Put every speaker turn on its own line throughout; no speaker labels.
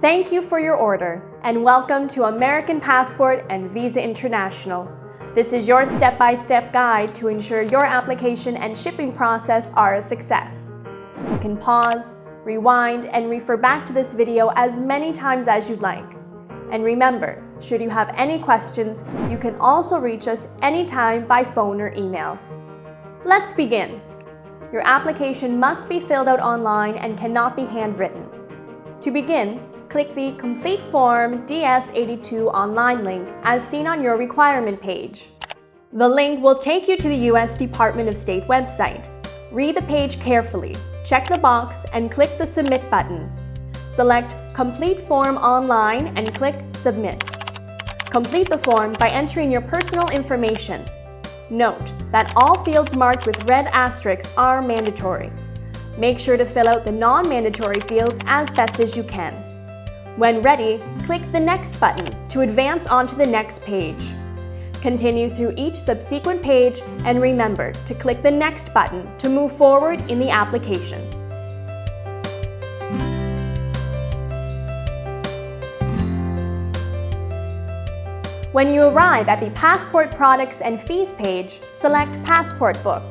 Thank you for your order, and welcome to American Passport and Visa International. This is your step-by-step guide to ensure your application and shipping process are a success. You can pause, rewind, and refer back to this video as many times as you'd like. And remember, should you have any questions, you can also reach us anytime by phone or email. Let's begin. Your application must be filled out online and cannot be handwritten. To begin, click the Complete Form DS-82 online link as seen on your requirement page. The link will take you to the U.S. Department of State website. Read the page carefully, check the box, and click the Submit button. Select Complete Form Online and click Submit. Complete the form by entering your personal information. Note that all fields marked with red asterisks are mandatory. Make sure to fill out the non-mandatory fields as best as you can. When ready, click the Next button to advance onto the next page. Continue through each subsequent page and remember to click the Next button to move forward in the application. When you arrive at the Passport Products and Fees page, select Passport Book.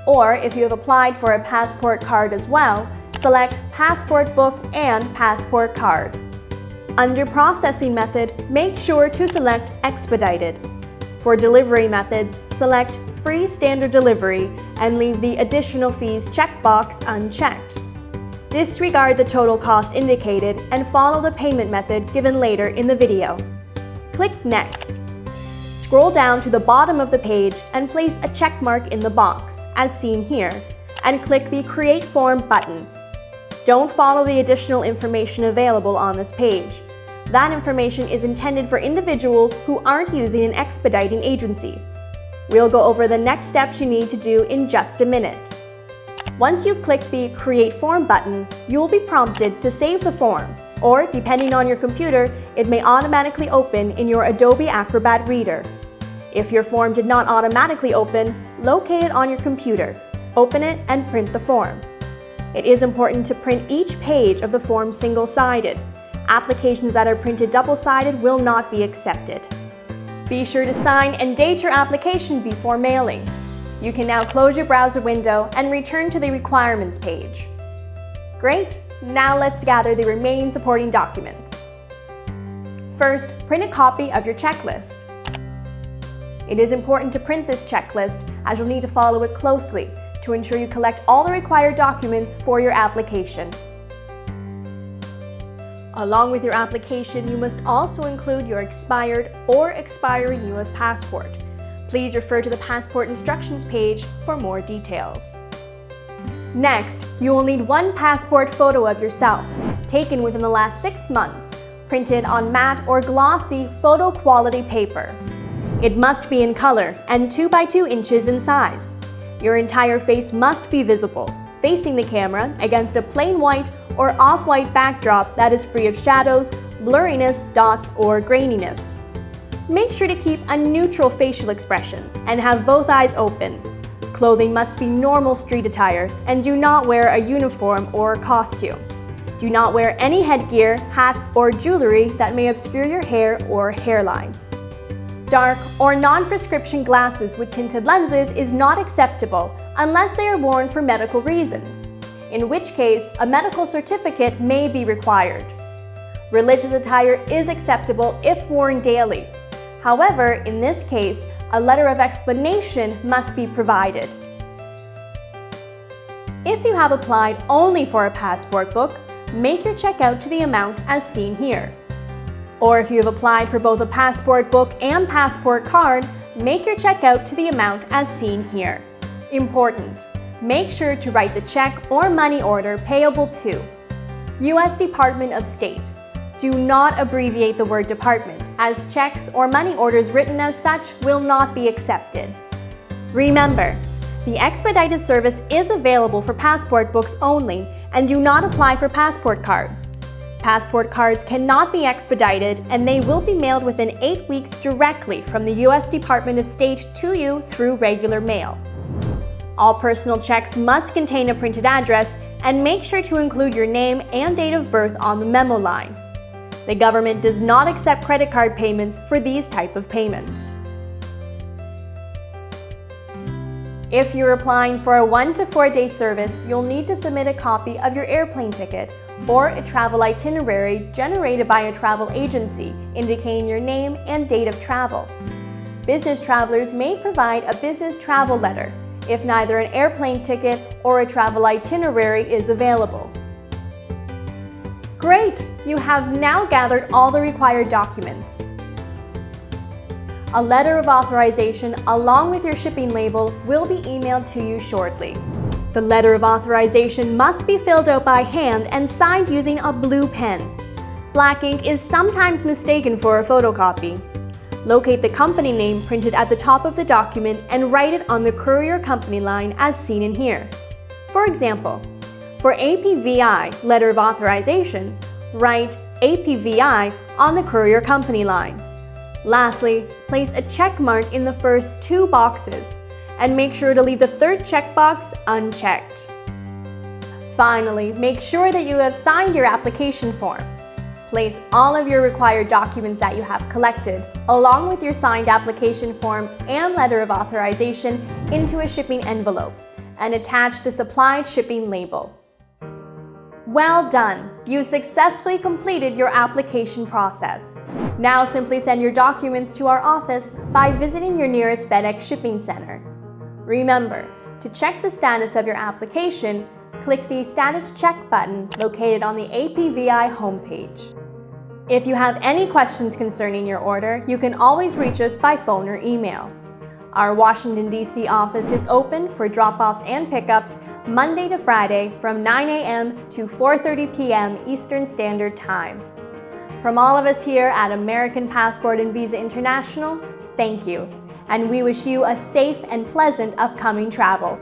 Or if you have applied for a passport card as well, select Passport Book and Passport Card. Under Processing Method, make sure to select Expedited. For delivery methods, select Free Standard Delivery and leave the Additional Fees checkbox unchecked. Disregard the total cost indicated and follow the payment method given later in the video. Click Next. Scroll down to the bottom of the page and place a check mark in the box, as seen here, and click the Create Form button. Don't follow the additional information available on this page. That information is intended for individuals who aren't using an expediting agency. We'll go over the next steps you need to do in just a minute. Once you've clicked the Create Form button, you will be prompted to save the form, or depending on your computer, it may automatically open in your Adobe Acrobat Reader. If your form did not automatically open, locate it on your computer, open it, and print the form. It is important to print each page of the form single-sided. Applications that are printed double-sided will not be accepted. Be sure to sign and date your application before mailing. You can now close your browser window and return to the requirements page. Great! Now let's gather the remaining supporting documents. First, print a copy of your checklist. It is important to print this checklist as you'll need to follow it closely to ensure you collect all the required documents for your application. Along with your application, you must also include your expired or expiring U.S. passport. Please refer to the Passport Instructions page for more details. Next, you will need one passport photo of yourself, taken within the last 6 months, printed on matte or glossy photo quality paper. It must be in color and 2 by 2 inches in size. Your entire face must be visible, facing the camera against a plain white or off-white backdrop that is free of shadows, blurriness, dots, or graininess. Make sure to keep a neutral facial expression and have both eyes open. Clothing must be normal street attire and do not wear a uniform or costume. Do not wear any headgear, hats, or jewelry that may obscure your hair or hairline. Dark or non-prescription glasses with tinted lenses is not acceptable unless they are worn for medical reasons, in which case a medical certificate may be required. Religious attire is acceptable if worn daily. However, in this case, a letter of explanation must be provided. If you have applied only for a passport book, make your check out to the amount as seen here. Or if you have applied for both a passport book and passport card, make your check out to the amount as seen here. Important: make sure to write the check or money order payable to U.S. Department of State. Do not abbreviate the word department, as checks or money orders written as such will not be accepted. Remember, the expedited service is available for passport books only and do not apply for passport cards. Passport cards cannot be expedited and they will be mailed within 8 weeks directly from the U.S. Department of State to you through regular mail. All personal checks must contain a printed address and make sure to include your name and date of birth on the memo line. The government does not accept credit card payments for these type of payments. If you're applying for a 1 to 4 day service, you'll need to submit a copy of your airplane ticket or a travel itinerary generated by a travel agency indicating your name and date of travel. Business travelers may provide a business travel letter if neither an airplane ticket or a travel itinerary is available. Great! You have now gathered all the required documents. A letter of authorization along with your shipping label will be emailed to you shortly. The letter of authorization must be filled out by hand and signed using a blue pen. Black ink is sometimes mistaken for a photocopy. Locate the company name printed at the top of the document and write it on the courier company line as seen in here. For example, for APVI letter of authorization, write APVI on the courier company line. Lastly, place a check mark in the first 2 boxes and make sure to leave the third checkbox unchecked. Finally, make sure that you have signed your application form. Place all of your required documents that you have collected, along with your signed application form and letter of authorization, into a shipping envelope and attach the supplied shipping label. Well done! You successfully completed your application process. Now simply send your documents to our office by visiting your nearest FedEx shipping center. Remember, to check the status of your application, click the Status Check button located on the APVI homepage. If you have any questions concerning your order, you can always reach us by phone or email. Our Washington, D.C. office is open for drop-offs and pickups Monday to Friday from 9 a.m. to 4:30 p.m. Eastern Standard Time. From all of us here at American Passport and Visa International, thank you, and we wish you a safe and pleasant upcoming travel.